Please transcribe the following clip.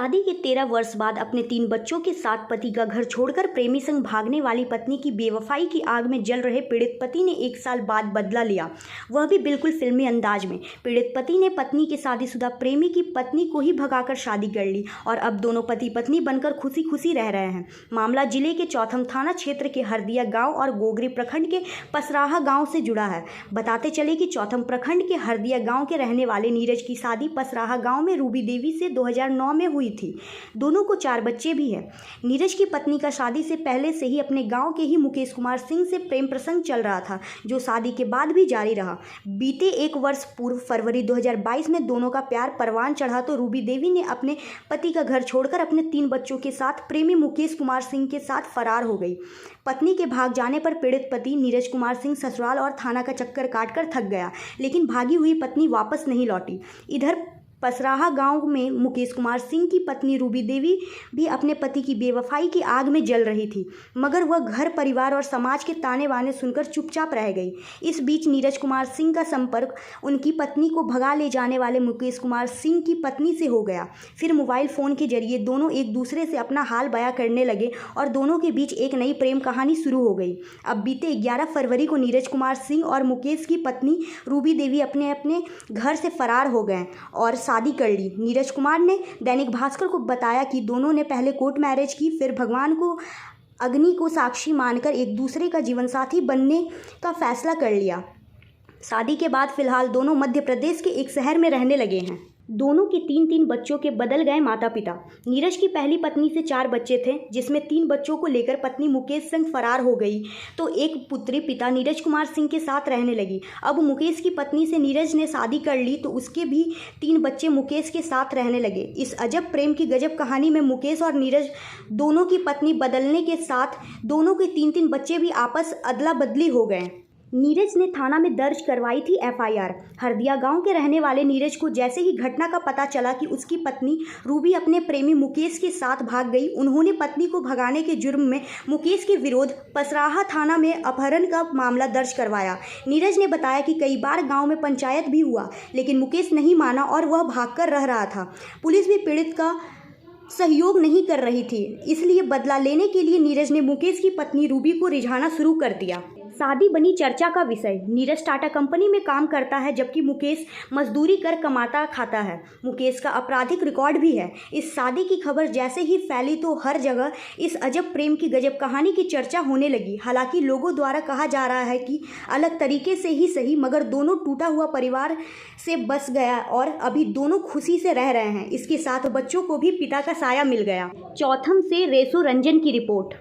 शादी के 13 वर्ष बाद अपने 3 बच्चों के साथ पति का घर छोड़कर प्रेमी संग भागने वाली पत्नी की बेवफाई की आग में जल रहे पीड़ित पति ने 1 साल बाद बदला लिया, वह भी बिल्कुल फिल्मी अंदाज में। पीड़ित पति ने पत्नी के शादीशुदा प्रेमी की पत्नी को ही भगाकर शादी कर ली और अब दोनों पति पत्नी बनकर खुशी खुशी रह रहे हैं। मामला जिले के चौथम थाना क्षेत्र के हरदिया गाँव और गोगरी प्रखंड के पसराहा गाँव से जुड़ा है। बताते चले कि चौथम प्रखंड के हरदिया गाँव के रहने वाले नीरज की शादी पसराहा गाँव में रूबी देवी से 2009 में हुई थी। दोनों को 4 बच्चे भी हैं। नीरज की पत्नी का शादी से पहले से ही अपने गांव के ही मुकेश कुमार सिंह से प्रेम प्रसंग चल रहा था, जो शादी के बाद भी जारी रहा। बीते 1 वर्ष पूर्व फरवरी 2022 में दोनों का प्यार परवान चढ़ा तो रूबी देवी ने अपने पति का घर छोड़कर अपने 3 बच्चों के साथ प्रेमी मुकेश कुमार सिंह के साथ फरार हो गई। पत्नी के भाग जाने पर पीड़ित पति नीरज कुमार सिंह ससुराल और थाना का चक्कर काटकर थक गया, लेकिन भागी हुई पत्नी वापस नहीं लौटी। इधर पसराहा गांव में मुकेश कुमार सिंह की पत्नी रूबी देवी भी अपने पति की बेवफाई की आग में जल रही थी, मगर वह घर परिवार और समाज के ताने बाने सुनकर चुपचाप रह गई। इस बीच नीरज कुमार सिंह का संपर्क उनकी पत्नी को भगा ले जाने वाले मुकेश कुमार सिंह की पत्नी से हो गया। फिर मोबाइल फ़ोन के जरिए दोनों एक दूसरे से अपना हाल बयां करने लगे और दोनों के बीच एक नई प्रेम कहानी शुरू हो गई। अब बीते 11 फरवरी को नीरज कुमार सिंह और मुकेश की पत्नी रूबी देवी अपने अपने घर से फरार हो गए और शादी कर ली। नीरज कुमार ने दैनिक भास्कर को बताया कि दोनों ने पहले कोर्ट मैरिज की, फिर भगवान को अग्नि को साक्षी मानकर एक दूसरे का जीवनसाथी बनने का फैसला कर लिया। शादी के बाद फिलहाल दोनों मध्य प्रदेश के एक शहर में रहने लगे हैं। दोनों के 3-3 बच्चों के बदल गए माता पिता। नीरज की पहली पत्नी से 4 बच्चे थे, जिसमें 3 बच्चों को लेकर पत्नी मुकेश संग फरार हो गई तो एक पुत्री पिता नीरज कुमार सिंह के साथ रहने लगी। अब मुकेश की पत्नी से नीरज ने शादी कर ली तो उसके भी 3 बच्चे मुकेश के साथ रहने लगे। इस अजब प्रेम की गजब कहानी में मुकेश और नीरज दोनों की पत्नी बदलने के साथ दोनों के 3-3 बच्चे भी आपस अदला बदली हो गए। नीरज ने थाना में दर्ज करवाई थी एफआईआर। हरदिया गांव के रहने वाले नीरज को जैसे ही घटना का पता चला कि उसकी पत्नी रूबी अपने प्रेमी मुकेश के साथ भाग गई, उन्होंने पत्नी को भगाने के जुर्म में मुकेश के विरोध पसराहा थाना में अपहरण का मामला दर्ज करवाया। नीरज ने बताया कि कई बार गाँव में पंचायत भी हुआ, लेकिन मुकेश नहीं माना और वह भागकर रह रहा था। पुलिस भी पीड़ित का सहयोग नहीं कर रही थी, इसलिए बदला लेने के लिए नीरज ने मुकेश की पत्नी रूबी को रिझाना शुरू कर दिया। शादी बनी चर्चा का विषय। नीरज टाटा कंपनी में काम करता है, जबकि मुकेश मजदूरी कर कमाता खाता है। मुकेश का आपराधिक रिकॉर्ड भी है। इस शादी की खबर जैसे ही फैली तो हर जगह इस अजब प्रेम की गजब कहानी की चर्चा होने लगी। हालांकि लोगों द्वारा कहा जा रहा है कि अलग तरीके से ही सही, मगर दोनों टूटा हुआ परिवार से बस गया और अभी दोनों खुशी से रह रहे हैं। इसके साथ बच्चों को भी पिता का साया मिल गया। चौथम से रेसो रंजन की रिपोर्ट।